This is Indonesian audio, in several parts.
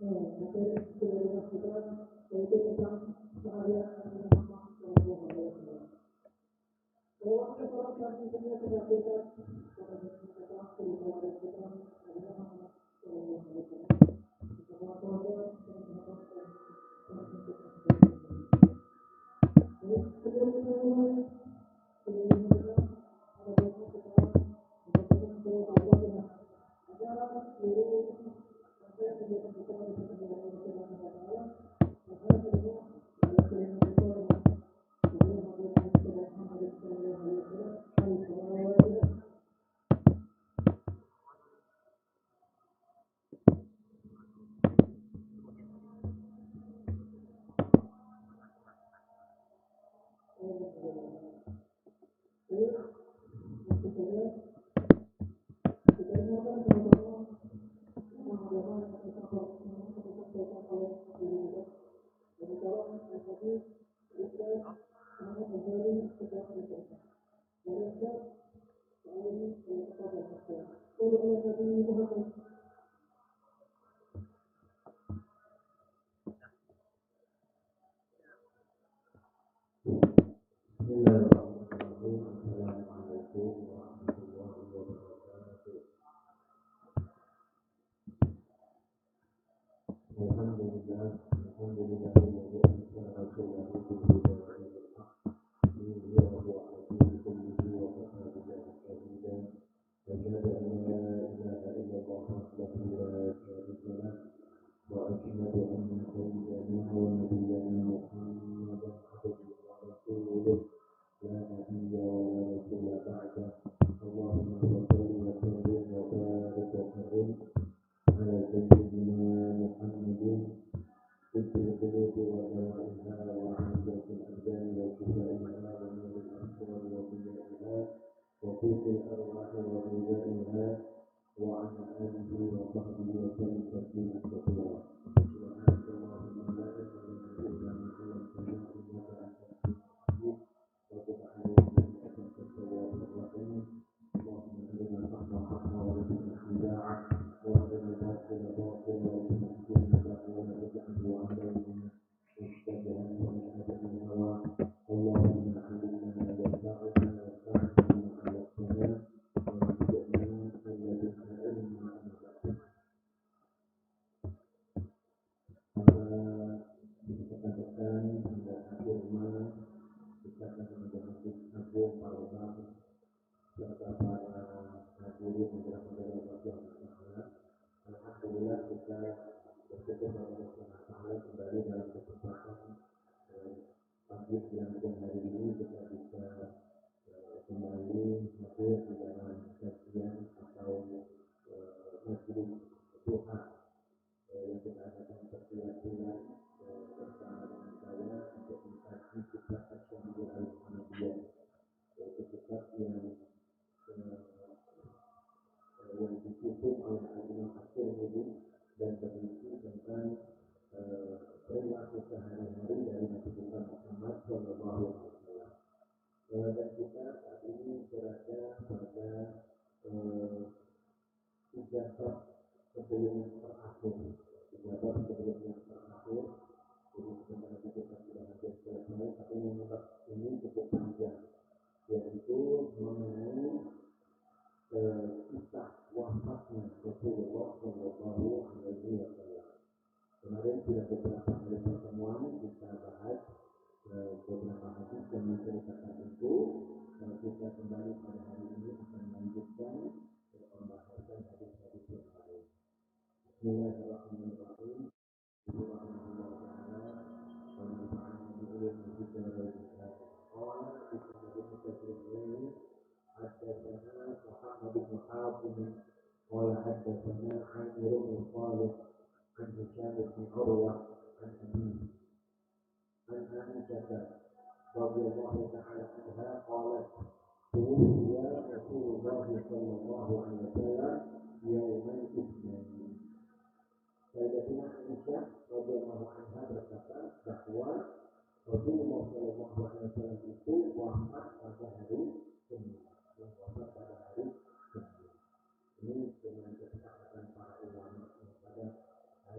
materi prioritas kita yaitu tentang seharian Nabi Muhammad SAW. Bahwa seorang kami punya keyakinan pada diri kita, kepada kita Nabi Muhammad SAW. Semua keluarga dan sahabat dan jadi sebelum kita mulai, sebelum kita ada banyak kita mengucapkan bahwa dengan agar seluruh sampai kegiatan kita bisa berjalan dengan baik. Maka kedua adalah keinginan kita dengan sebelum Nabi Muhammad SAW.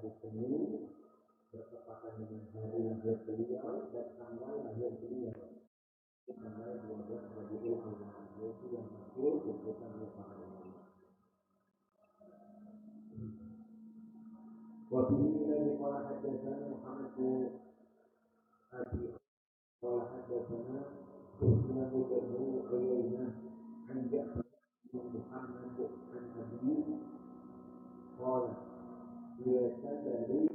hari Senin bertepatan dengan hari lahir beliau dan tanggal lahir beliau. Tanggal 12 Rabiul Awal, yaitu yang masyhur disebutkan oleh para ulama. Waktu ini lagi pola hadatsana Muhammad bin Abi pola hadatsana Sufyan bin Uyainah an Ja'far bin Muhammad an Abi qala biasa dari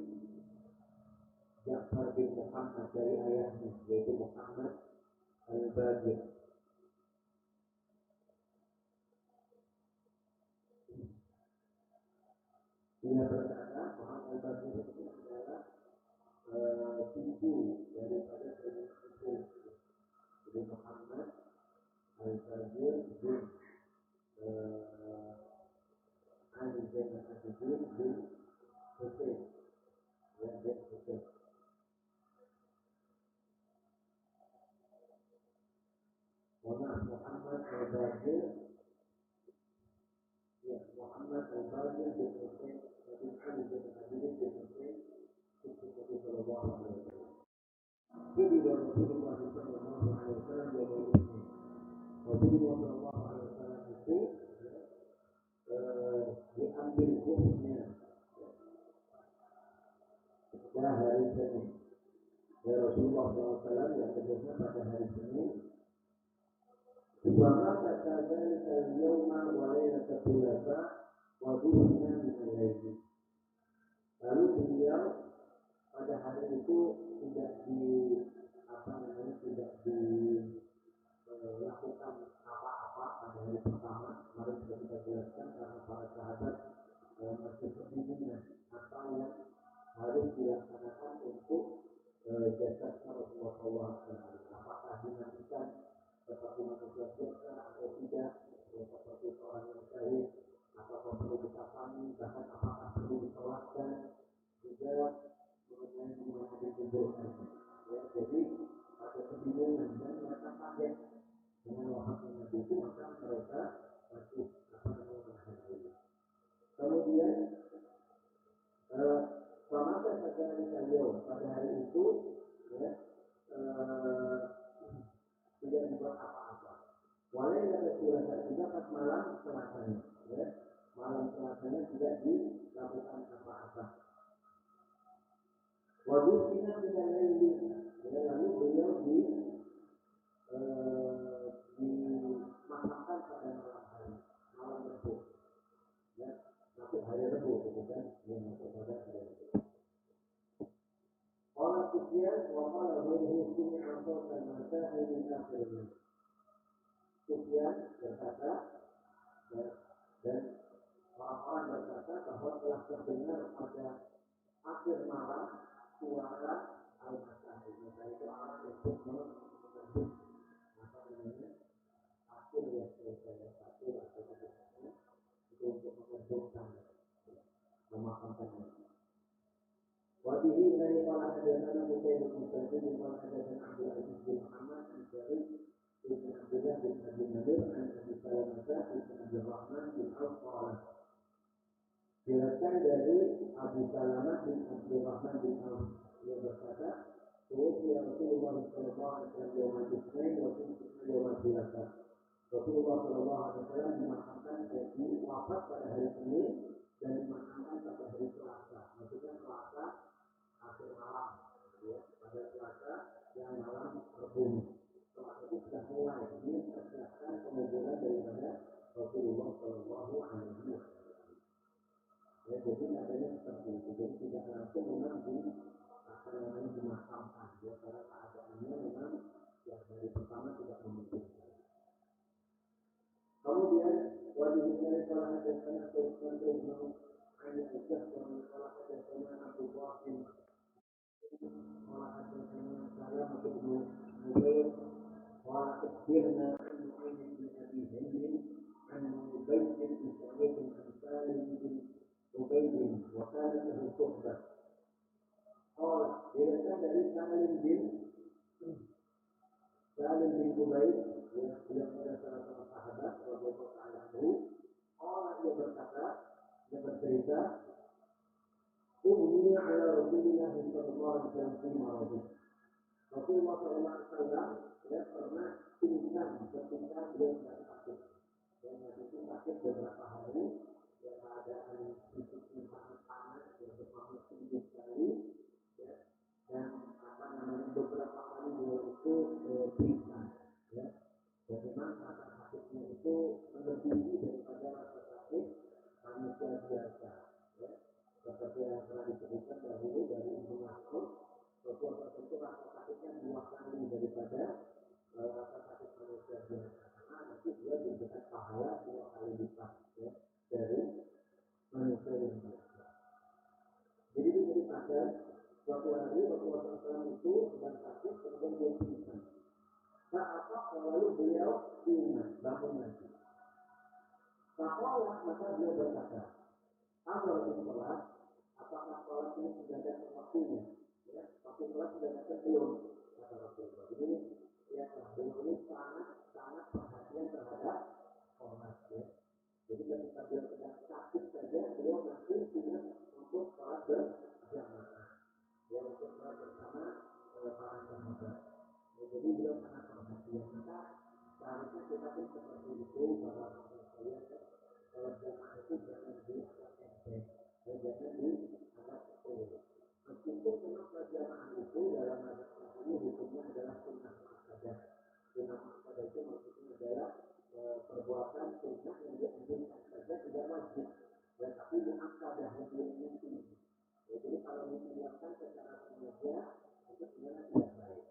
Ja'far bin Muhammad dari ayahnya yaitu Muhammad al-Baqir. Dia berkata Muhammad al-Baqir itu adalah cucu daripada Sayyidina Hussein. Jadi Muhammad al-Baqir bin Ali bin Al-Hussein bin Hussein. Ya, bin Hussein. Muhammad al-Baqir, ya, Muhammad al-Baqir bin Hussein bin Ali bin Al-Hussein bin Hussein cucu Nabi Sallallahu Alaihi Wasallam. Jadi dari Rasulullah Sallallahu Alaihi Wasallam dia berkata, Rasulullah Sallallahu Alaihi Wasallam itu diambil ruhnya pada hari Senin. Ya, Rasulullah SAW diambil ruhnya pada hari Senin. Wama katakan al-yawma wa laylata thulatha wa duhina min al-layli. Lalu beliau pada hari itu tidak dilakukan apa-apa pada hari pertama. Kemarin sudah kita jelaskan karena para sahabat masih kebingungan apa yang harus dilaksanakan untuk jasadnya Rasulullah SAW. Apakah dimandikan seperti manusia biasa atau tidak, seperti seorang yang syahid, apakah perlu dikafani, bahkan apakah perlu disolatkan, juga mengenai di mana dikuburkan. Ya, jadi ada kebingungan dan mereka kaget dengan wafatnya Nabi itu, maka mereka masih menahan diri. Kemudian Pemasa Sajana Sayo pada hari itu ya, tidak dibuat apa-apa. Walau ada surat juga pas malam Selasanya, ya, malam Selasanya tidak dilakukan apa-apa. Wajib kita tidak lagi, ya, lalu beliau dimakamkan pada malam hari, malam Rabu, ya, masuk hari Rabu, bukan yang masuk pada hari Rabu. Orang Sufyan, waqala ghairuhu sumi'a sawtan mata'i min akhirnya. Sufyan berkata, dan orang-orang berkata bahwa telah terdengar pada akhir malam suara al-Masahid. Maka itu orang yang menyebut apa namanya akhir ya selesai akhir atau kemudian itu untuk menentukan memakamkannya. Wabihi dari para hadirin Musayyib bin Sa'id bin Al-Hasan Abdul Aziz bin Muhammad bin Sa'id bin Abdullah bin Abi Nadir an Abi Salamah bin Abi Rahman bin Auf. Diriwayatkan dari Abu Salamah bin Abi Rahman bin Auf yang berkata, "Tuwfiya Rasulullah sallallahu alaihi wasallam yaumul Itsnain wa tuwfiya yaumul Thulatha." Rasulullah sallallahu alaihi wasallam dimakamkan wafat pada hari Senin dan dimakamkan pada hari Selasa. Maksudnya Selasa akhir malam, ya, pada Selasa yang malam Rabu. Selasa itu sudah mulai dipersiapkan penguburan daripada Rasulullah sallallahu alaihi wasallam. Ya, jadi adanya seperti itu. Jadi tidak langsung memang dimakamkan. Ya, karena keadaannya memang yang dari pertama tidak memungkinkan. Kemudian wajib dari salah satu sanak untuk hanya ajak dari salah satu sanak Abu Bakar salah satu sanak saya masuk Mubair wa akhirna an bin Abi Hind an Mubair bin Sa'id bin Salim bin Ubaid wa kana lahu suhbah. Diriwayatkan dari Salim bin Ubaid, yang adalah salah seorang sahabat radhiyallahu anhu. Orang yang berkata, yang bercerita, Ummi ala Rasulillah sallallahu alaihi wasallam fi maradih. Rasulullah sallallahu alaihi wasallam ya pernah pingsan ketika beliau sedang sakit. Dan Nabi itu sakit beberapa hari, ya keadaan fisiknya sangat panas, ya demamnya tinggi sekali, ya. Dan beberapa kali beliau itu pingsan, ya. Dan memang rasa sakitnya itu melebihi daripada rasa sakit manusia biasa, ya. Seperti yang telah disebutkan dahulu dari Ibnu Mas'ud, bahwa itu rasa sakitnya 2 kali daripada rasa sakit manusia biasa. Karena nanti dia diberikan pahala 2 kali lipat, ya, dari manusia yang biasa. Jadi diceritakan suatu hari Rasulullah SAW itu sedang sakit kemudian dia pingsan. Saat lalu beliau ingat bangun lagi. Saat maka beliau berkata, apa itu sholat? Apakah sholat ini sudah ada waktunya? Ya, waktu sholat sudah ada belum? Kata Rasulullah. Jadi ya, beliau ini sangat perhatian terhadap sholat. Ya. Jadi ketika beliau sedang sakit saja, beliau masih ingat untuk sholat berjamaah. Ya, untuk sholat bersama para sahabat. Ya, jadi beliau sangat perhatian. Maka seharusnya kita pun seperti itu bahwa saya sholat jamaah itu jangan dianggap enteng, jangan dianggap sepele. Meskipun memang sholat jamaah itu dalam mazhab ini hukumnya adalah sunnah muakkadah. Sunnah muakkadah itu maksudnya adalah perbuatan sunnah yang dianjurkan saja tidak wajib, tetapi muakkadah hukumnya tinggi. Jadi kalau dilakukan secara sengaja itu sebenarnya tidak baik,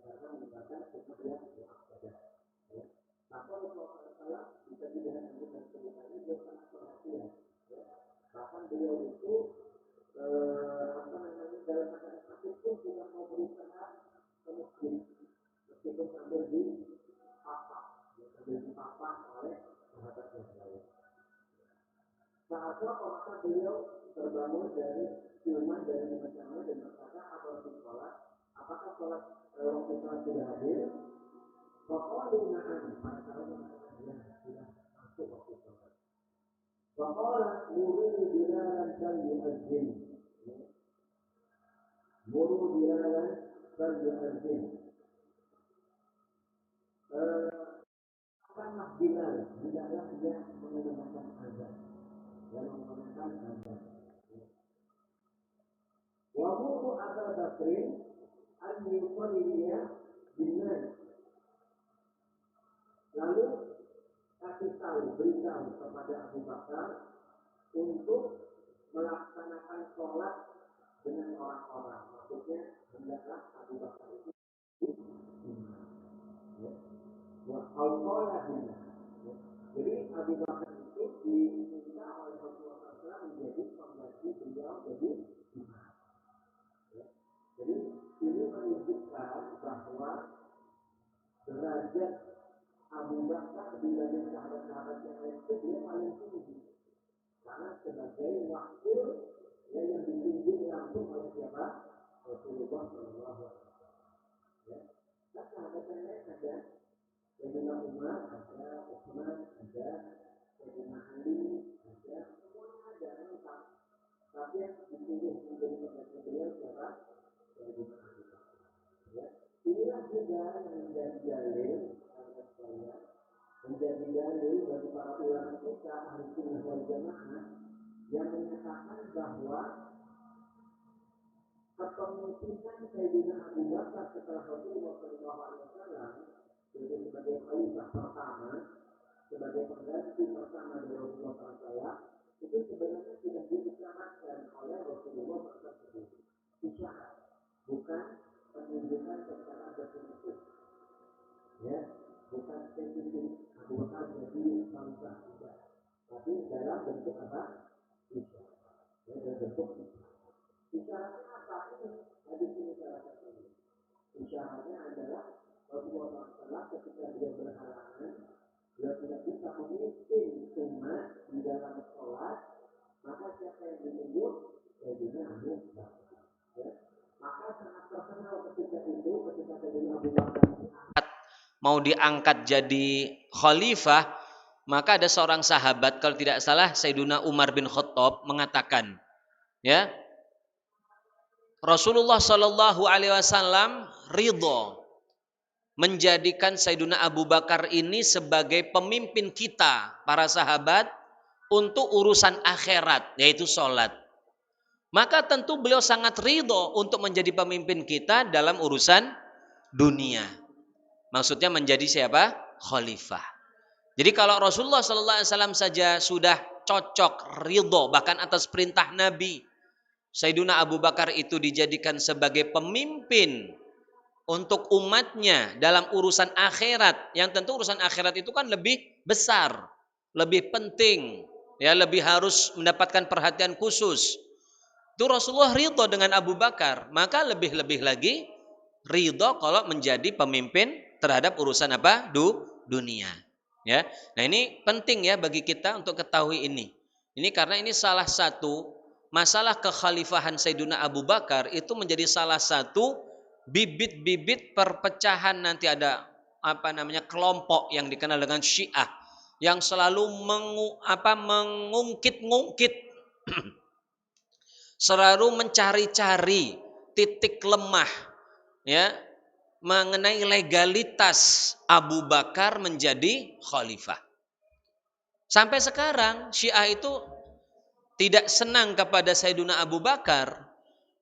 karena menyebabkan sunnah yang muakkadah. Maka Rasulullah bisa dilihat dengan ceritanya beliau sangat perhatian. Bahkan beliau itu dalam keadaan sakit pun tidak mau berusaha ke masjid, meskipun sambil dipapah oleh sahabat yang lain. Saatnya maka beliau terbangun dari siuman dari macamnya dan berkata, apa itu sholat? Apakah sholat waktu sholat sudah hadir? Pokoknya na'am, para sahabat mengatakan ya sudah masuk waktu sholat. Pokoknya muru bilalan dan yu'adzim. Muru bilalan dan yu'adzim. Akanlah Bilal yang menggunakan azan. Yang menggunakan azan. Wa muru Abu Bakrin an yusalliya bin-nas. Lalu kasih tahu, beritahu kepada Abu Bakar untuk melaksanakan sholat dengan orang-orang. Maksudnya hendaklah Abu Bakar itu al-sholat bin-nas. Jadi Abu Bakar itu diminta oleh Rasulullah SAW menjadi pengganti beliau jadi imam. Jadi ini menunjukkan bahwa derajat Abu Bakar dibanding sahabat-sahabat yang lain itu dia paling tinggi. Karena sebagai wakil yang ditunjuk langsung oleh siapa? Rasulullah SAW. Ya. Nah, sahabat yang lain ada Sayyidina Umar, ada Utsman, ada Sayyidina Ali, ada semuanya ada lengkap. Tapi yang ditunjuk menjadi pengganti beliau siapa? Sayyidina Ali. Ya. Inilah juga yang menjadi dalil menjadi dalil bagi para ulama kita ahli sunnah wal jamaah yang menyatakan bahwa kepemimpinan Sayyidina Abu Bakar setelah Rasulullah SAW sebagai khalifah pertama, sebagai pengganti pertama dari Rasulullah SAW, itu sebenarnya sudah diisyaratkan oleh Rasulullah SAW. Isyarat, bukan penunjukan secara definitif. Ya, bukan spesifik Abu Bakar jadi bangsa tidak, tapi dalam bentuk apa? Isyarat. Ya, dalam bentuk isyarat. Isyaratnya apa? Ini hadis ini salah satunya. Isyaratnya adalah Rasulullah SAW ketika beliau berhalangan, beliau tidak bisa memimpin umat di dalam sholat, maka siapa yang ditunjuk? Sayyidina Abu Bakar. Ya. Maka sangat terkenal ketika itu, ketika Sayyidina Abu Bakar mau diangkat jadi khalifah, maka ada seorang sahabat, kalau tidak salah Sayyidina Umar bin Khattab mengatakan, ya, Rasulullah Shallallahu Alaihi Wasallam ridho menjadikan Sayyiduna Abu Bakar ini sebagai pemimpin kita, para sahabat, untuk urusan akhirat, yaitu sholat. Maka tentu beliau sangat ridho untuk menjadi pemimpin kita dalam urusan dunia. Maksudnya menjadi siapa? Khalifah. Jadi kalau Rasulullah SAW saja sudah cocok, ridho, bahkan atas perintah Nabi, Sayyiduna Abu Bakar itu dijadikan sebagai pemimpin untuk umatnya dalam urusan akhirat, yang tentu urusan akhirat itu kan lebih besar, lebih penting, ya, lebih harus mendapatkan perhatian khusus. Itu Rasulullah ridho dengan Abu Bakar, maka lebih-lebih lagi ridho kalau menjadi pemimpin terhadap urusan apa? Dunia. Ya, nah ini penting ya bagi kita untuk ketahui ini. Ini karena ini salah satu masalah kekhalifahan Sayyidina Abu Bakar itu menjadi salah satu bibit-bibit perpecahan. Nanti ada kelompok yang dikenal dengan Syiah yang selalu mengungkit-ngungkit selalu mencari-cari titik lemah, ya, mengenai legalitas Abu Bakar menjadi khalifah. Sampai sekarang Syiah itu tidak senang kepada Sayyiduna Abu Bakar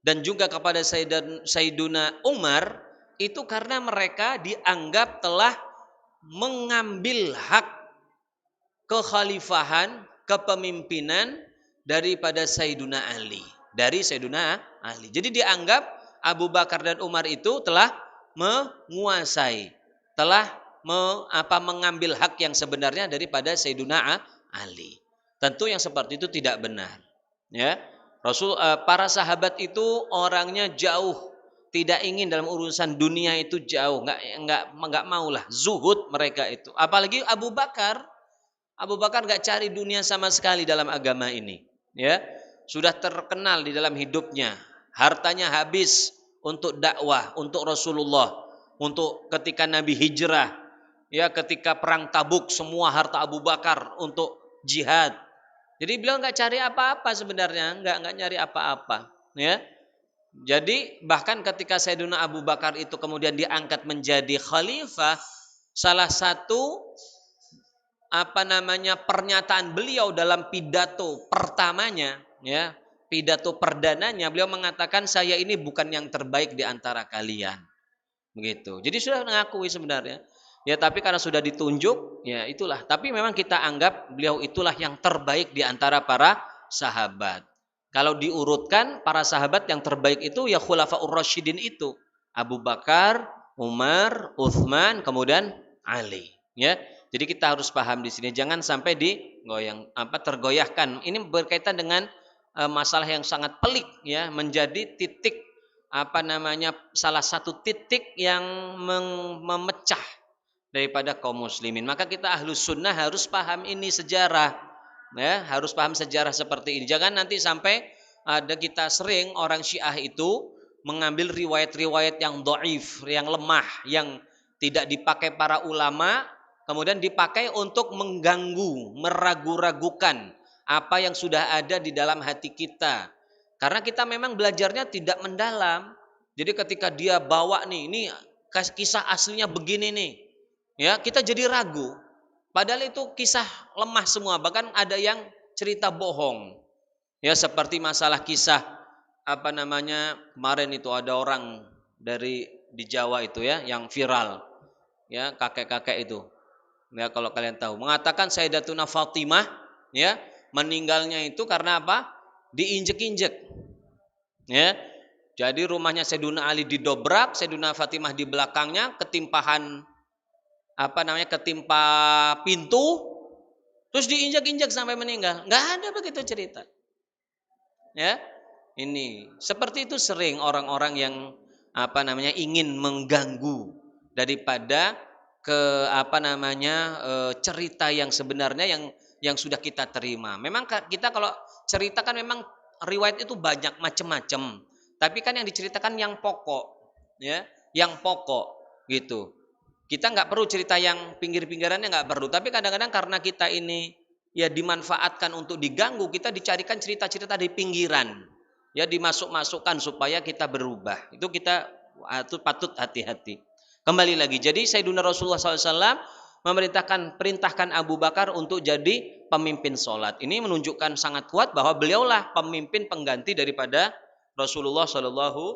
dan juga kepada Sayyiduna Umar, itu karena mereka dianggap telah mengambil hak kekhalifahan, kepemimpinan daripada Sayyiduna Ali, dari Sayyiduna Ali. Jadi dianggap Abu Bakar dan Umar itu telah menguasai, telah mengambil hak yang sebenarnya daripada Sayyiduna Ali. Tentu yang seperti itu tidak benar, ya. Para sahabat itu orangnya jauh, tidak ingin dalam urusan dunia itu jauh, nggak maulah, zuhud mereka itu. Apalagi Abu Bakar nggak cari dunia sama sekali dalam agama ini, ya. Sudah terkenal di dalam hidupnya, hartanya habis untuk dakwah, untuk Rasulullah, untuk ketika Nabi hijrah, ya, ketika perang Tabuk semua harta Abu Bakar untuk jihad. Jadi beliau nggak cari apa-apa sebenarnya, nggak nyari apa-apa, ya. Jadi bahkan ketika Sayyidina Abu Bakar itu kemudian diangkat menjadi khalifah, salah satu pernyataan beliau dalam pidato pertamanya, ya, pidato perdananya, beliau mengatakan saya ini bukan yang terbaik di antara kalian, begitu. Jadi sudah mengakui sebenarnya. Ya, tapi karena sudah ditunjuk, ya itulah. Tapi memang kita anggap beliau itulah yang terbaik di antara para sahabat. Kalau diurutkan para sahabat yang terbaik itu ya Khulafaur Rasyidin itu. Abu Bakar, Umar, Uthman, kemudian Ali. Ya, jadi kita harus paham di sini. Jangan sampai tergoyahkan. Ini berkaitan dengan masalah yang sangat pelik, ya, menjadi titik salah satu titik yang memecah daripada kaum muslimin. Maka kita ahlus sunnah harus paham ini sejarah, ya, harus paham sejarah seperti ini. Jangan nanti sampai ada kita sering orang Syiah itu mengambil riwayat-riwayat yang dhaif, yang lemah, yang tidak dipakai para ulama, kemudian dipakai untuk mengganggu, meragu-ragukan apa yang sudah ada di dalam hati kita. Karena kita memang belajarnya tidak mendalam. Jadi ketika dia bawa nih, ini kisah aslinya begini nih, ya, kita jadi ragu. Padahal itu kisah lemah semua, bahkan ada yang cerita bohong. Ya, seperti masalah kisah kemarin itu ada orang di Jawa itu, ya, yang viral, ya, kakek-kakek itu. Ya, kalau kalian tahu, mengatakan Sayyidatuna Fatimah, ya, meninggalnya itu karena apa? Diinjek-injek. Ya. Jadi rumahnya Sayyiduna Ali didobrak, Sayyiduna Fatimah di belakangnya ketimpa pintu, terus diinjak-injak sampai meninggal. Nggak ada begitu cerita. Ya, ini seperti itu sering orang-orang yang ingin mengganggu daripada cerita yang sebenarnya yang sudah kita terima. Memang kita kalau cerita kan memang riwayat itu banyak macam-macam, tapi kan yang diceritakan yang pokok, ya, yang pokok gitu. Kita nggak perlu cerita yang pinggir-pinggirannya, nggak perlu. Tapi kadang-kadang karena kita ini ya dimanfaatkan untuk diganggu, kita dicarikan cerita-cerita di pinggiran, ya dimasuk-masukkan supaya kita berubah. Itu patut hati-hati. Kembali lagi, jadi Sayyidina Rasulullah SAW perintahkan Abu Bakar untuk jadi pemimpin sholat. Ini menunjukkan sangat kuat bahwa beliaulah pemimpin pengganti daripada Rasulullah SAW.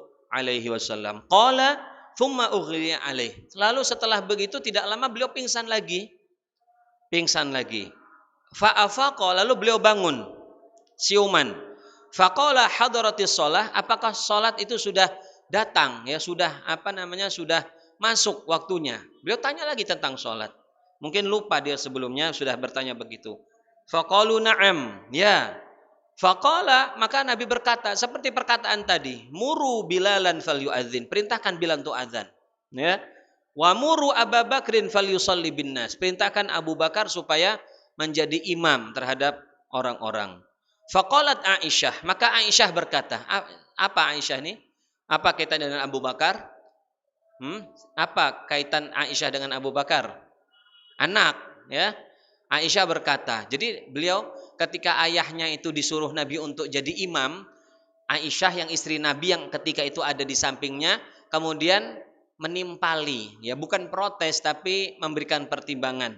Qala thumma ughliya alaih. Lalu setelah begitu tidak lama beliau pingsan lagi. Fa'afaqa, lalu beliau bangun, siuman. Faqala hadaratis shalah, apakah salat itu sudah datang, ya sudah sudah masuk waktunya. Beliau tanya lagi tentang salat. Mungkin lupa dia sebelumnya sudah bertanya begitu. Faqalu na'am, ya. Faqala, maka Nabi berkata seperti perkataan tadi, muru Bilalan falyu'adzin, perintahkan Bilal untuk azan, ya. Wa muru Abu Bakrin falyusalli binnas, perintahkan Abu Bakar supaya menjadi imam terhadap orang-orang. Faqalat Aisyah, maka Aisyah berkata, apa Aisyah ini? Apa kaitan dengan Abu Bakar? Apa kaitan Aisyah dengan Abu Bakar? Anak, ya. Aisyah berkata, jadi beliau ketika ayahnya itu disuruh Nabi untuk jadi imam, Aisyah yang istri Nabi yang ketika itu ada di sampingnya, kemudian menimpali, ya bukan protes tapi memberikan pertimbangan.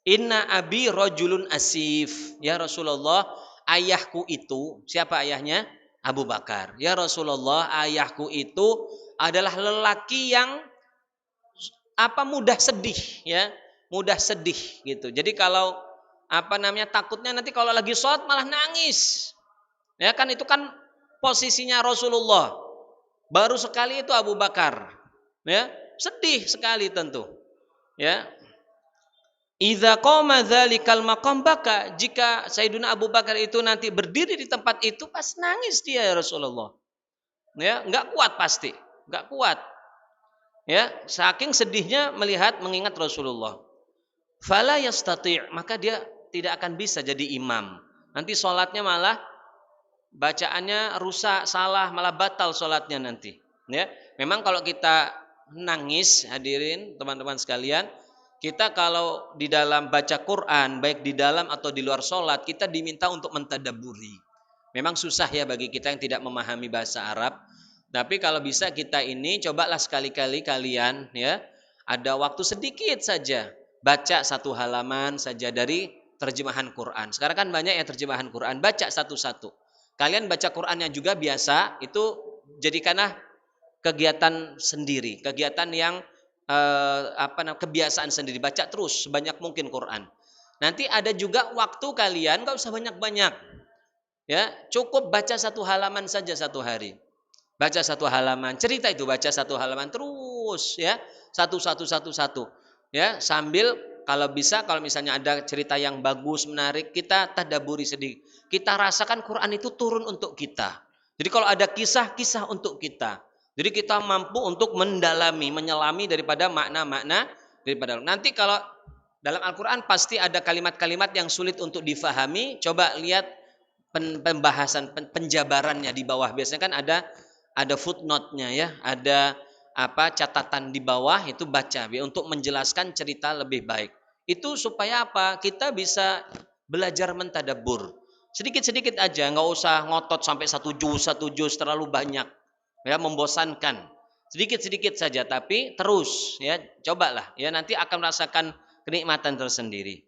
Inna abi rajulun asif, ya Rasulullah, ayahku itu, siapa ayahnya? Abu Bakar. Ya Rasulullah, ayahku itu adalah lelaki yang mudah sedih, ya, mudah sedih gitu. Jadi kalau takutnya nanti kalau lagi sholat malah nangis, ya kan, itu kan posisinya Rasulullah. Baru sekali itu Abu Bakar, ya, sedih sekali tentu, ya. Idza qama dzalikal maqam baka, jika Sayyidina Abu Bakar itu nanti berdiri di tempat itu pas nangis dia, ya Rasulullah. Ya, enggak kuat pasti, enggak kuat. Ya, saking sedihnya mengingat Rasulullah. Fala yastati', maka dia tidak akan bisa jadi imam. Nanti sholatnya malah bacaannya rusak, salah, malah batal sholatnya nanti. Ya, memang kalau kita nangis, hadirin teman-teman sekalian, kita kalau di dalam baca Quran, baik di dalam atau di luar sholat, kita diminta untuk mentadabburi. Memang susah ya bagi kita yang tidak memahami bahasa Arab. Tapi kalau bisa kita ini, cobalah sekali-kali kalian, ya, ada waktu sedikit saja, baca satu halaman saja dari terjemahan Quran. Sekarang kan banyak ya terjemahan Quran, baca satu-satu. Kalian baca Qurannya juga biasa, itu jadikanlah kegiatan sendiri, kegiatan yang kebiasaan sendiri, baca terus sebanyak mungkin Quran. Nanti ada juga waktu kalian gak usah banyak-banyak, ya, cukup baca satu halaman saja satu hari. Baca satu halaman, cerita itu baca satu halaman terus, ya, satu, ya, sambil kalau bisa, kalau misalnya ada cerita yang bagus, menarik, kita tadabburi sedikit. Kita rasakan Quran itu turun untuk kita. Jadi kalau ada kisah-kisah untuk kita. Jadi kita mampu untuk mendalami, menyelami daripada makna-makna daripada. Nanti kalau dalam Al-Quran pasti ada kalimat-kalimat yang sulit untuk difahami. Coba lihat pembahasan, penjabarannya di bawah. Biasanya kan ada footnote-nya, ya, ada catatan di bawah, itu baca untuk menjelaskan cerita lebih baik. Itu supaya kita bisa belajar mentadabbur. Sedikit-sedikit aja, nggak usah ngotot sampai satu juz terlalu banyak. Ya, membosankan. Sedikit-sedikit saja tapi terus, ya, cobalah, ya, nanti akan merasakan kenikmatan tersendiri.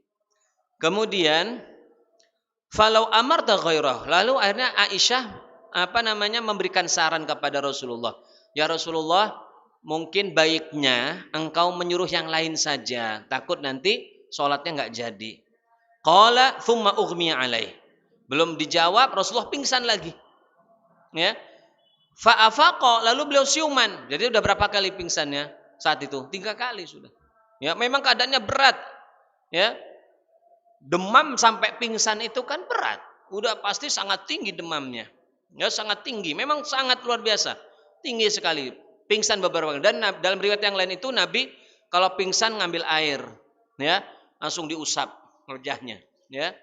Kemudian falau amarta ghairah, lalu akhirnya Aisyah memberikan saran kepada Rasulullah. Ya Rasulullah, mungkin baiknya engkau menyuruh yang lain saja, takut nanti sholatnya enggak jadi. Qala thumma ughmiya alaih. Belum dijawab Rasulullah pingsan lagi. Ya. Fa'afaqa, lalu beliau siuman. Jadi udah berapa kali pingsannya saat itu? 3 kali sudah. Ya, memang keadaannya berat. Ya. Demam sampai pingsan itu kan berat. Udah pasti sangat tinggi demamnya. Ya, sangat tinggi. Memang sangat luar biasa. Tinggi sekali. Pingsan beberapa kali. Dan dalam riwayat yang lain itu Nabi kalau pingsan ngambil air, ya, langsung diusap wajahnya, ya.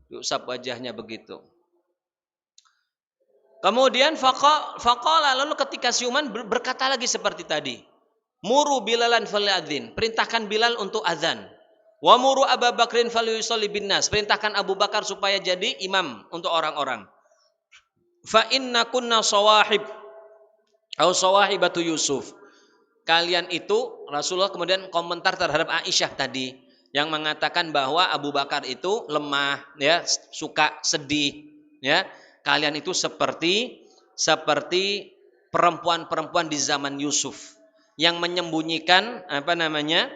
Diusap wajahnya begitu. Kemudian faqala, lalu ketika siuman berkata lagi seperti tadi. Muru Bilalan falyadzin, perintahkan Bilal untuk azan. Wa muru Abu Bakrin falyusalli binnas, perintahkan Abu Bakar supaya jadi imam untuk orang-orang. fa inna kunna sawahib atau sawahibatu Yusuf. Kalian itu, Rasulullah kemudian komentar terhadap Aisyah tadi yang mengatakan bahwa Abu Bakar itu lemah, ya, suka sedih, ya. Kalian itu seperti perempuan-perempuan di zaman Yusuf yang menyembunyikan apa namanya?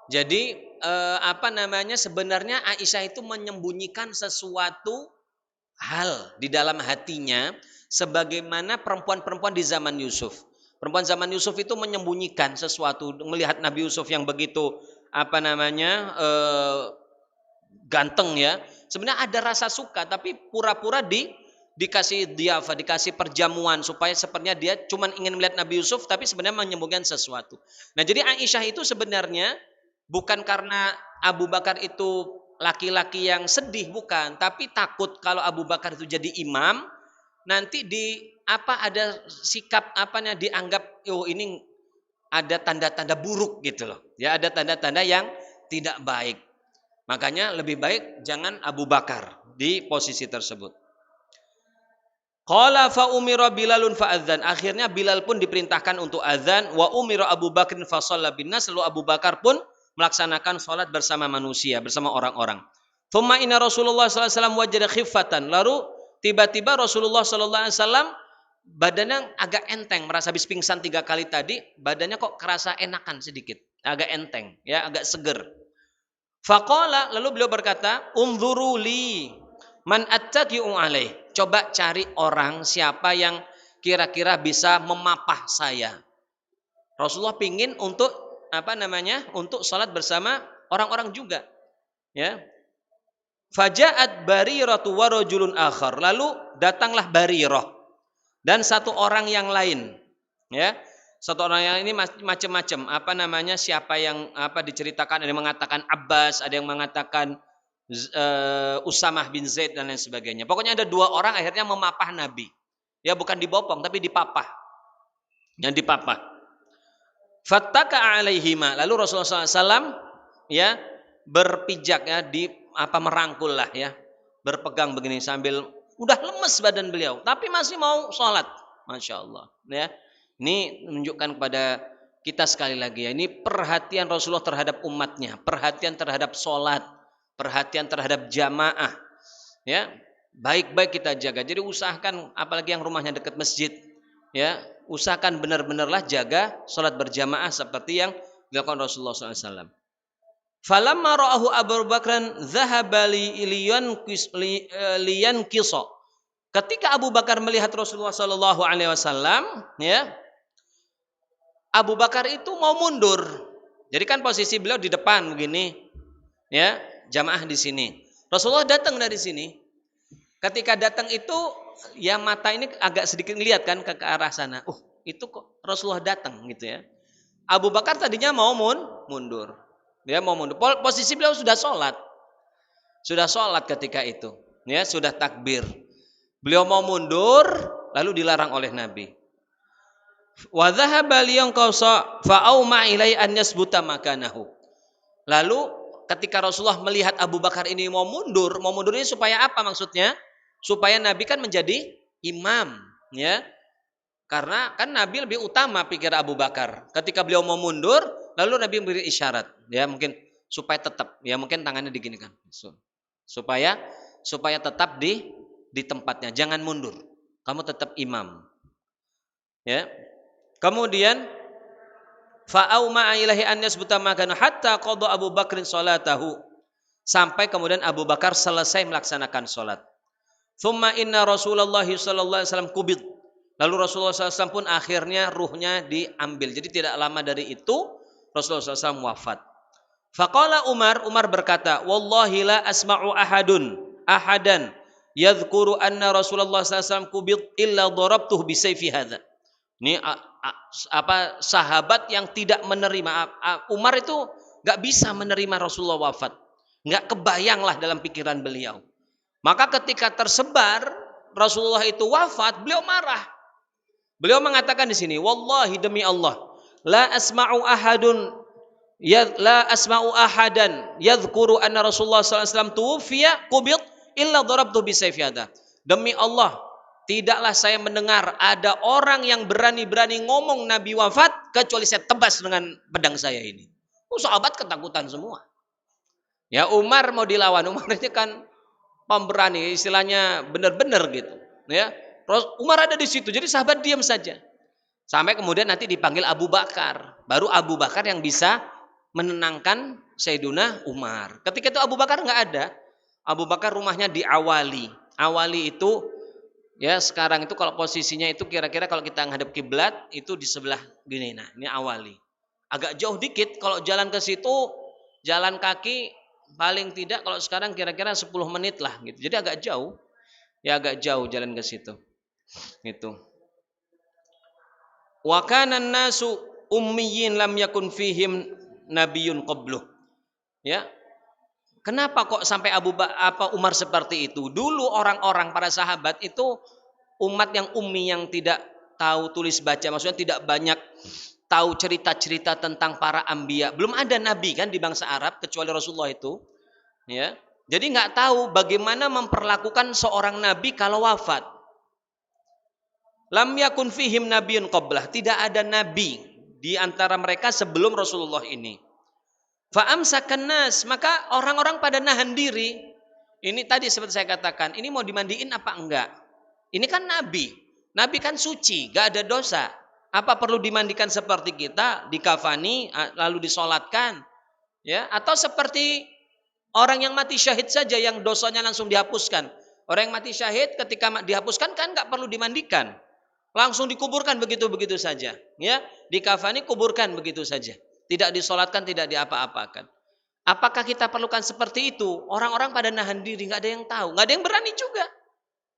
Jadi apa namanya, sebenarnya Aisyah itu menyembunyikan sesuatu hal di dalam hatinya sebagaimana perempuan-perempuan di zaman Yusuf. Perempuan zaman Yusuf itu menyembunyikan sesuatu, melihat Nabi Yusuf yang begitu apa namanya ganteng, ya. Sebenarnya ada rasa suka tapi pura-pura dikasih diafa, dikasih perjamuan supaya sepertinya dia cuma ingin melihat Nabi Yusuf tapi sebenarnya menyembunyikan sesuatu. Nah, jadi Aisyah itu sebenarnya bukan karena Abu Bakar itu laki-laki yang sedih, bukan, tapi takut kalau Abu Bakar itu jadi imam, nanti ada sikap apanya dianggap, oh ini ada tanda-tanda buruk gitu loh. Ya, ada tanda-tanda yang tidak baik. Makanya lebih baik jangan Abu Bakar di posisi tersebut. Qala fa umira Bilalun fa adzan. Akhirnya Bilal pun diperintahkan untuk azan, wa umira Abu Bakrin fa shalla binnas, lalu Abu Bakar pun melaksanakan salat bersama manusia, bersama orang-orang. Thumma inna Rasulullah sallallahu alaihi wasallam wajada khiffatan. Lalu tiba-tiba Rasulullah sallallahu alaihi wasallam badannya agak enteng, merasa habis pingsan 3 kali tadi, badannya kok kerasa enakan sedikit, agak enteng, ya, agak seger. Faqala, lalu beliau berkata, "Unzuru li man attaqi'u alaih." Coba cari orang siapa yang kira-kira bisa memapah saya. Rasulullah pingin untuk apa namanya? Untuk salat bersama orang-orang juga, ya. Faja'at Bariratu wa rajulun akhar. Lalu datanglah Barirah dan satu orang yang lain, ya. Satu orang yang ini macam-macam, apa namanya, siapa yang apa diceritakan, ada yang mengatakan Abbas, ada yang mengatakan Usamah bin Zaid dan lain sebagainya. Pokoknya ada 2 orang akhirnya memapah Nabi. Ya, bukan dibopong tapi dipapah. Yang dipapah. Fattaka alaihima. Lalu Rasulullah SAW, ya, berpijak, ya, merangkul lah, ya. Berpegang begini sambil udah lemes badan beliau, tapi masih mau sholat. Masya Allah, ya. Ini menunjukkan kepada kita sekali lagi, ya, ini perhatian Rasulullah terhadap umatnya, perhatian terhadap sholat, perhatian terhadap jamaah, ya. Baik-baik kita jaga. Jadi usahakan, apalagi yang rumahnya dekat masjid, ya, usahakan benar-benarlah jaga sholat berjamaah seperti yang dilakukan Rasulullah SAW. Falamma ra'ahu Abu Bakran dhahaba liyan kiso. Ketika Abu Bakar melihat Rasulullah SAW, ya, Abu Bakar itu mau mundur. Jadi kan posisi beliau di depan begini, ya, jamaah di sini. Rasulullah datang dari sini. Ketika datang itu, ya, mata ini agak sedikit ngelihat kan ke arah sana. Itu kok Rasulullah datang gitu, ya. Abu Bakar tadinya mau mundur. Dia mau mundur. Posisi beliau sudah sholat. Sudah sholat ketika itu, ya, sudah takbir. Beliau mau mundur, lalu dilarang oleh Nabi. Wa dhahaba liyanqasa fa auma ilai an yasbuta makanahu. Lalu ketika Rasulullah melihat Abu Bakar ini mau mundur ini supaya apa maksudnya? Supaya Nabi kan menjadi imam, ya. Karena kan Nabi lebih utama pikir Abu Bakar. Ketika beliau mau mundur, lalu Nabi memberi isyarat, ya, mungkin supaya tetap, ya, mungkin tangannya diginikan. Supaya tetap di tempatnya, jangan mundur. Kamu tetap imam. Ya. Kemudian fa'auma ilahi an yasbuta makana hatta qada Abu Bakrin salatahu. Sampai kemudian Abu Bakar selesai melaksanakan salat. Tsumma inna Rasulullah sallallahu alaihi wasallam kubid. Lalu Rasulullah SAW pun akhirnya ruhnya diambil. Jadi tidak lama dari itu Rasulullah SAW wafat. Faqala Umar berkata, wallahi la asma'u ahadan yadhkuru anna Rasulullah SAW kubid illa darabtuh bisayfi hadha. Ini sahabat yang tidak menerima. Umar itu gak bisa menerima Rasulullah wafat. Gak kebayanglah dalam pikiran beliau. Maka ketika tersebar, Rasulullah itu wafat, beliau marah. Beliau mengatakan di sini, wallahi demi Allah, la asma'u ahadan yadhkuru anna Rasulullah sallallahu alaihi wasallam tuwfiya qubid illa darabtu bi sayfi hada. Demi Allah, tidaklah saya mendengar ada orang yang berani-berani ngomong Nabi wafat kecuali saya tebas dengan pedang saya ini. Sahabat ketakutan semua. Ya, Umar mau dilawan. Umar itu kan pemberani, istilahnya benar-benar gitu. Ya, Umar ada di situ, jadi sahabat diam saja. Sampai kemudian nanti dipanggil Abu Bakar. Baru Abu Bakar yang bisa menenangkan Sayyiduna Umar. Ketika itu Abu Bakar nggak ada. Abu Bakar rumahnya di Awali. Awali itu ya sekarang itu kalau posisinya itu kira-kira kalau kita ngadep kiblat itu di sebelah gini. Nah, ini Awali. Agak jauh dikit kalau jalan ke situ, jalan kaki paling tidak kalau sekarang kira-kira 10 menit lah gitu. Jadi agak jauh. Ya agak jauh jalan ke situ. Gitu. Wa kana an-nasu ummiyin lam yakun fihim nabiyyun qabluh. Ya. Kenapa kok sampai Umar seperti itu? Dulu orang-orang para sahabat itu umat yang ummi, yang tidak tahu tulis baca, maksudnya tidak banyak tahu cerita-cerita tentang para anbiya. Belum ada nabi kan di bangsa Arab kecuali Rasulullah itu. Ya. Jadi nggak tahu bagaimana memperlakukan seorang nabi kalau wafat. Lam yakun fihim nabiyyun qablah. Tidak ada nabi di antara mereka sebelum Rasulullah ini. Fa'amsakan nas, maka orang-orang pada nahan diri. Ini tadi seperti saya katakan, ini mau dimandiin apa enggak? Ini kan nabi. Nabi kan suci, gak ada dosa. Apa perlu dimandikan seperti kita, dikafani lalu disolatkan? Ya, atau seperti orang yang mati syahid saja yang dosanya langsung dihapuskan. Orang yang mati syahid ketika dihapuskan kan gak perlu dimandikan. Langsung dikuburkan begitu-begitu saja. Ya, dikafani, kuburkan begitu saja. Tidak disolatkan, tidak diapa-apakan. Apakah kita perlukan seperti itu? Orang-orang pada nahan diri, nggak ada yang tahu, nggak ada yang berani juga,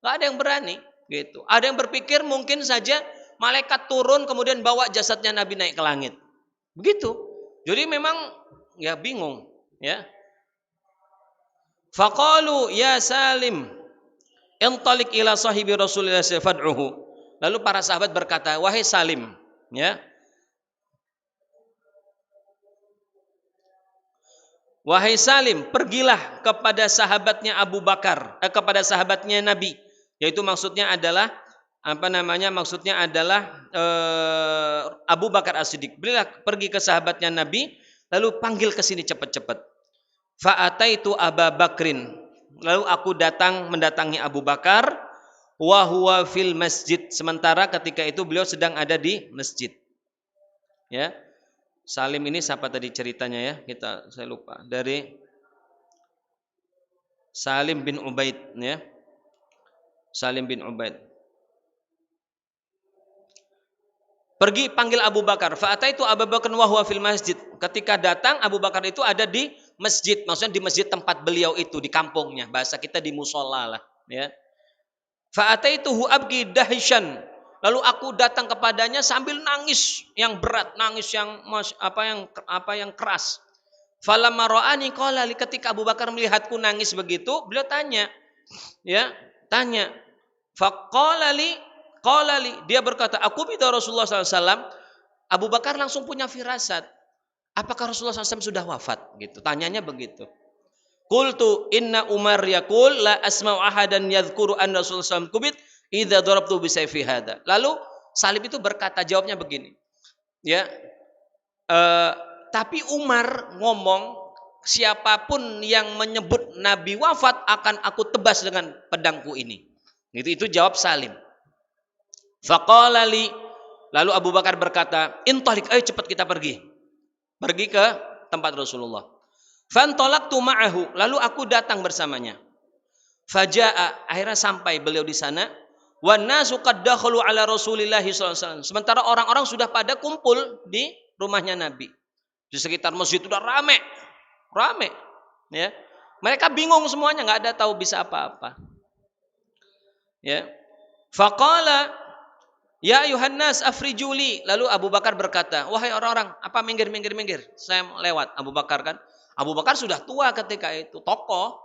nggak ada yang berani. Gitu. Ada yang berpikir mungkin saja malaikat turun kemudian bawa jasadnya Nabi naik ke langit. Begitu. Jadi memang ya bingung. Ya. Faqalu ya Salim, intalik ila sahibi Rasulillah fad'uhu. Lalu para sahabat berkata, wahai Salim, ya. Wahai Salim, pergilah kepada sahabatnya Abu Bakar, kepada sahabatnya Nabi, yaitu maksudnya adalah Maksudnya adalah Abu Bakar As-Siddiq. Pergi ke sahabatnya Nabi, lalu panggil ke sini cepat-cepat. Fa'ataitu Abu Bakrin, lalu aku mendatangi Abu Bakar, wa huwa fil masjid. Sementara ketika itu beliau sedang ada di masjid. Ya. Salim ini siapa tadi ceritanya ya? Saya lupa. Dari Salim bin Ubaid ya. Salim bin Ubaid. Pergi panggil Abu Bakar. Fa'ataitu Abu Bakar wa huwa fil masjid. Ketika datang Abu Bakar itu ada di masjid, maksudnya di masjid tempat beliau itu, di kampungnya. Bahasa kita di musola lah, ya. Fa'ataituhu abgi dahishan. Lalu aku datang kepadanya sambil nangis yang berat, nangis yang keras. Falamma ra'ani qala li, ketika Abu Bakar melihatku nangis begitu, beliau tanya. Faqala li, dia berkata, aku bida Rasulullah SAW. Abu Bakar langsung punya firasat. Apakah Rasulullah SAW sudah wafat? Gitu. Tanyanya begitu. Qultu inna Umar yaqul la asma'u ahadan yadhkuru an Rasulullah SAW kubit idza darabtu bi sayfi hada. Lalu Salim itu berkata, jawabnya begini. Ya. Tapi Umar ngomong, siapapun yang menyebut Nabi wafat akan aku tebas dengan pedangku ini. Itu jawab Salim. Faqala li, lalu Abu Bakar berkata, intalik, ayo cepat kita pergi. Pergi ke tempat Rasulullah. Fantolaktu ma'ahu, lalu aku datang bersamanya. Faja'a, akhirnya sampai beliau di sana. Wan nasu qad dakhalu ala Rasulillah sallallahu alaihi wasallam. Sementara orang-orang sudah pada kumpul di rumahnya Nabi. Di sekitar masjid sudah rame. Ya. Mereka bingung semuanya, nggak ada tahu bisa apa-apa. Ya. Faqala ya ayuhan nas afrijuli. Lalu Abu Bakar berkata, wahai orang-orang, apa minggir. Saya lewat. Abu Bakar kan. Abu Bakar sudah tua ketika itu, tokoh.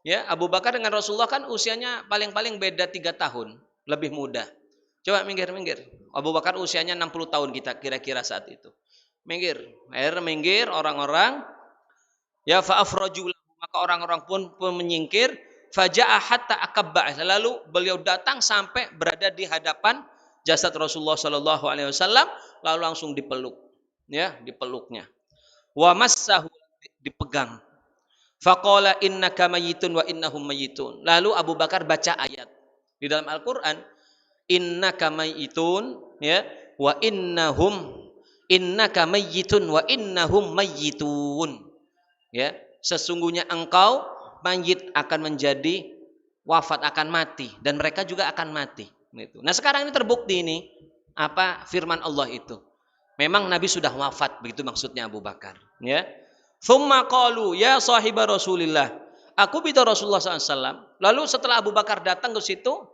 Ya, Abu Bakar dengan Rasulullah kan usianya paling-paling beda 3 tahun, lebih muda. Coba minggir. Abu Bakar usianya 60 tahun kita kira-kira saat itu. Minggir. Akhirnya minggir orang-orang, ya fa'afraju lahu, maka orang-orang pun menyingkir, faja'a hatta akabba. Lalu beliau datang sampai berada di hadapan jasad Rasulullah sallallahu alaihi wasallam, lalu langsung dipeluk. Ya, dipeluknya. Wa massahu, dipegang. Faqala innaka mayyitun wa innahum mayyitun. Lalu Abu Bakar baca ayat di dalam Al-Qur'an, innaka mayyitun, ya, wa innaka mayyitun wa innahum mayyitun. Ya, sesungguhnya engkau mayit, akan menjadi wafat, akan mati, dan mereka juga akan mati. Gitu. Nah, sekarang ini terbukti ini apa firman Allah itu. Memang Nabi sudah wafat, begitu maksudnya Abu Bakar. Ya. Thumma qalu ya sahiba Rasulillah. Aku bida Rasulullah SAW. Lalu setelah Abu Bakar datang ke situ,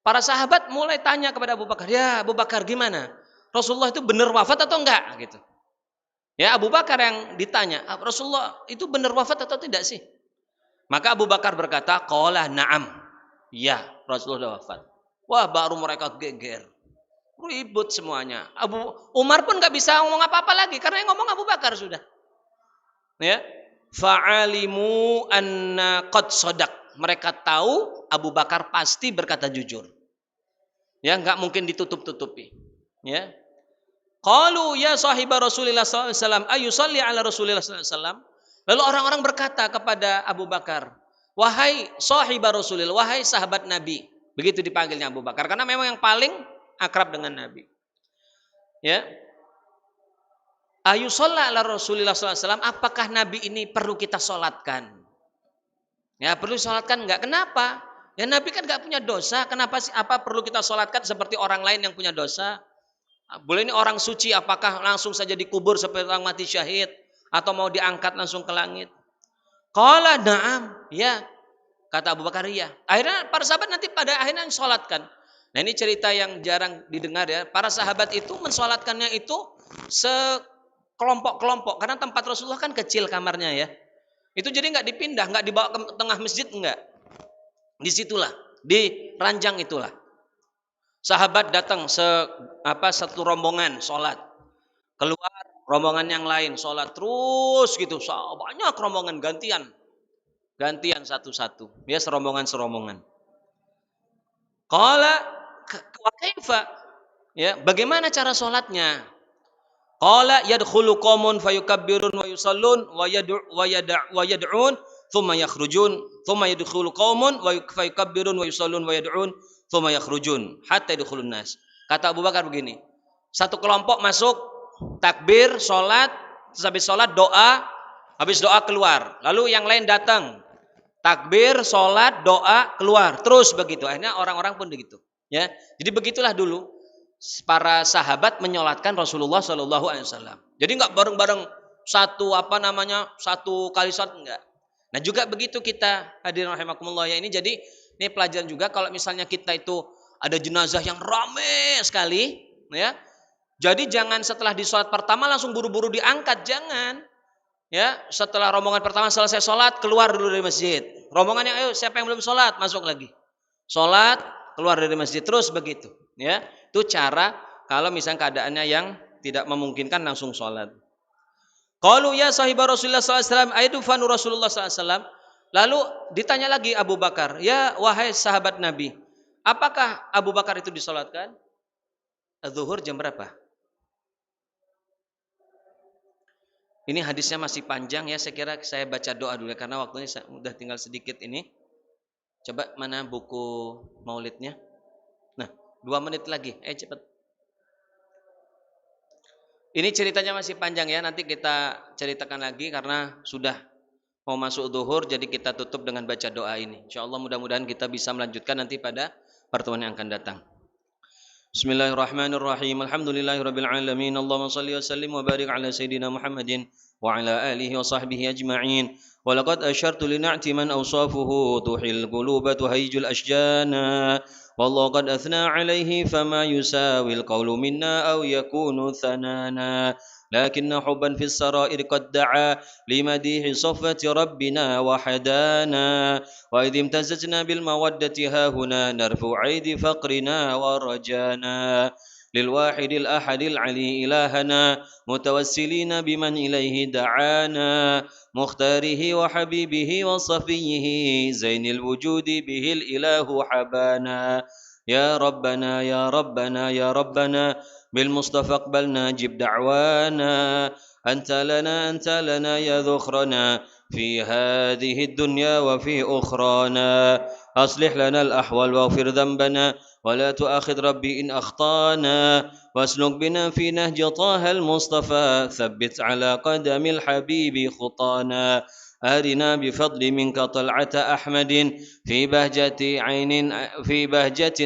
para sahabat mulai tanya kepada Abu Bakar, ya Abu Bakar gimana? Rasulullah itu benar wafat atau enggak? Gitu. Ya, Abu Bakar yang ditanya, Rasulullah itu benar wafat atau tidak sih? Maka Abu Bakar berkata, qala na'am. Ya, Rasulullah wafat. Wah, baru mereka geger. Ribut semuanya. Abu Umar pun nggak bisa ngomong apa-apa lagi karena yang ngomong Abu Bakar sudah. Ya, fa'alimu anna qad sadaq. Mereka tahu Abu Bakar pasti berkata jujur. Ya, nggak mungkin ditutup-tutupi. Ya. Qalu ya sahiba Rasulillah sallallahu alaihi wasallam ayusalli ala Rasulillah sallallahu alaihi wasallam. Lalu orang-orang berkata kepada Abu Bakar, wahai sahiba Rasulillah, wahai sahabat Nabi. Begitu dipanggilnya Abu Bakar karena memang yang paling akrab dengan Nabi. Ya. Ayusolla ala Rasulillah SAW, apakah Nabi ini perlu kita sholatkan? Ya, perlu sholatkan enggak? Kenapa? Ya, Nabi kan enggak punya dosa. Kenapa sih? Apa perlu kita sholatkan seperti orang lain yang punya dosa? Boleh ini orang suci, apakah langsung saja dikubur seperti orang mati syahid? Atau mau diangkat langsung ke langit? Qala na'am, ya. Kata Abu Bakar, ya. Akhirnya para sahabat nanti pada akhirnya sholatkan. Nah, ini cerita yang jarang didengar ya. Para sahabat itu mensolatkannya itu kelompok-kelompok karena tempat Rasulullah kan kecil kamarnya ya. Itu jadi nggak dipindah, nggak dibawa ke tengah masjid, enggak. Disitulah, di ranjang itulah. Sahabat datang satu rombongan sholat, keluar rombongan yang lain sholat terus gitu. Banyak rombongan gantian satu-satu. Ya, serombongan. Qala wa kaifa? Ya, bagaimana cara sholatnya? Qala yadkhulu qaumun fayukabbirun wa yusallun wa yad'un thumma yakhrujun thumma yadkhulu qaumun wa fayukabbirun wa yusallun wa yad'un thumma yakhrujun hatta yadkhulun nas. Kata Abu Bakar begini, satu kelompok masuk takbir salat, habis salat doa, habis doa keluar. Lalu yang lain datang. Takbir, salat, doa, keluar. Terus begitu. Akhirnya orang-orang pun begitu, ya. Jadi begitulah dulu para sahabat menyolatkan Rasulullah Shallallahu Alaihi Wasallam. Jadi nggak bareng-bareng satu kali sholat, enggak. Nah juga begitu kita hadirin rahimakumullah ya, ini jadi ini pelajaran juga kalau misalnya kita itu ada jenazah yang rame sekali, ya. Jadi jangan setelah di sholat pertama langsung buru-buru diangkat, jangan. Ya, setelah rombongan pertama selesai sholat keluar dulu dari masjid. Rombongannya ayo siapa yang belum sholat masuk lagi. Sholat keluar dari masjid terus begitu. Ya, itu cara kalau misalnya keadaannya yang tidak memungkinkan langsung sholat. Qalu ya sahibah Rasulullah SAW, aidufanu Rasulullah SAW. Lalu ditanya lagi Abu Bakar, ya wahai sahabat Nabi, apakah Abu Bakar itu disolatkan? Zuhur jam berapa? Ini hadisnya masih panjang ya, saya kira saya baca doa dulu karena waktunya sudah tinggal sedikit ini. Coba mana buku maulidnya? Nah, 2 menit lagi, cepat. Ini ceritanya masih panjang ya, nanti kita ceritakan lagi karena sudah mau masuk zuhur, jadi kita tutup dengan baca doa ini. InsyaAllah mudah-mudahan kita bisa melanjutkan nanti pada pertemuan yang akan datang. Bismillahirrahmanirrahim. Alhamdulillahirabbil alamin. Allahumma shalli wa sallim wa barik ala sayidina Muhammadin wa ala alihi wa sahbihi ajma'in. Wa laqad asyartu li na'ti man awsafuhu tuhil quluba tuhayjul ashjana. Wallahu qad athna alayhi fama yusawil qawlu minna aw yakunu thanana. لكن حبا في السرائر قد دعا لمديح صفة ربنا وحدانا وإذ امتزجنا بالمودة هاهنا نرفع أيدي فقرنا ورجانا للواحد الأحد العلي إلهنا متوسلين بمن إليه دعانا مختاره وحبيبه وصفيه زين الوجود به الإله حبانا يا ربنا يا ربنا يا ربنا بالمصطفى اقبلنا جب دعوانا أنت لنا يا ذخرنا في هذه الدنيا وفي أخرانا أصلح لنا الأحوال واغفر ذنبنا ولا تؤاخذ ربي إن أخطانا واسلك بنا في نهج طه المصطفى ثبت على قدم الحبيب خطانا أرنا بفضل منك طلعة أحمد في بهجة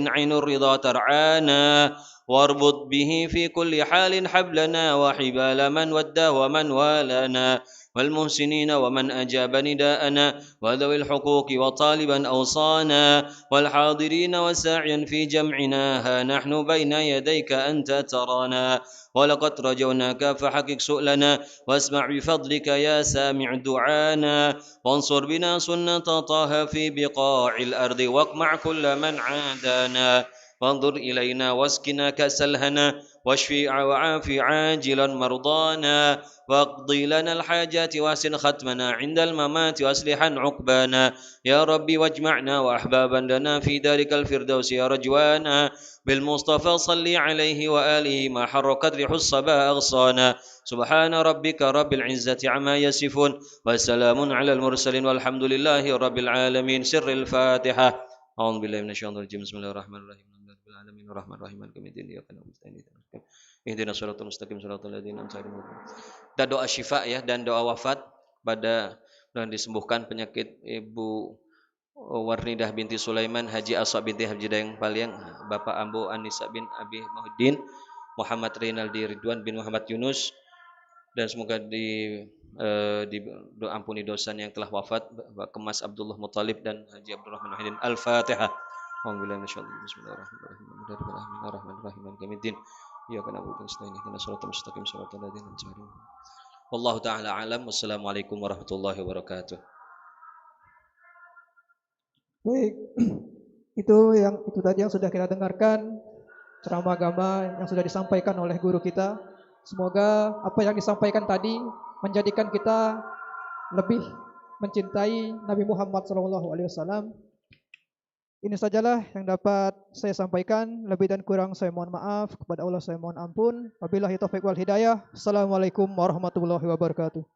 عين الرضا ترعانا واربط به في كل حال حبلنا وحبال من وداه ومن والانا والمحسنين ومن أجاب نداءنا وذوي الحقوق وطالبا أوصانا والحاضرين وساعيا في جمعنا ها نحن بين يديك أنت ترانا ولقد رجوناك فحقق سؤلنا واسمع بفضلك يا سامع دعانا وانصر بنا سنة طه في بقاع الأرض واقمع كل من عادانا وانظر إلينا واسقنا كأس الهنا واشفي وعافي عاجلا مرضانا واقضي لنا الحاجات واسن ختمنا عند الممات واصلحا عقبانا يا ربي واجمعنا وأحبابا لنا في دارك الفردوس يا رجوانا بالمصطفى صل عليه وآله ما حر قدر حصبا أغصانا سبحان ربك رب العزة عما يصفون وسلام على المرسلين والحمد لله رب العالمين سر الفاتحة أعوذ بالله من الشيطان الرجيم بسم الله الرحمن الرحيم الحمد لله العالمين الرحمن الرحيم مالك يوم الدين إياك نعبد وإياك نستعين اهدنا الصراط المستقيم صراط الذين أنعمت عليهم. Kita doa syifa ya dan doa wafat pada dan disembuhkan penyakit Ibu Warnidah binti Sulaiman, Haji Aswa binti Haji Dayang Paliang, Bapak Ambo Anissa bin Abi Muhyiddin, Muhammad Rinaldi Ridwan bin Muhammad Yunus, dan semoga diampuni dosa yang telah wafat Bapak Kemas Abdullah Muttalib dan Haji Abdurrahman Muhyiddin. Al-Fatihah. Bismillahirrahmanirrahim. Iyyaka na'budu wa nasta'in ihdinas siratal mustaqim siratal ladzina an'amta 'alaihim. Wallahu taala alam. Wassalamualaikum warahmatullahi wabarakatuh. Baik, itu tadi yang sudah kita dengarkan ceramah agama yang sudah disampaikan oleh guru kita. Semoga apa yang disampaikan tadi menjadikan kita lebih mencintai Nabi Muhammad SAW. Ini sajalah yang dapat saya sampaikan. Lebih dan kurang saya mohon maaf. Kepada Allah saya mohon ampun. Wabillahi taufiq wal hidayah. Assalamualaikum warahmatullahi wabarakatuh.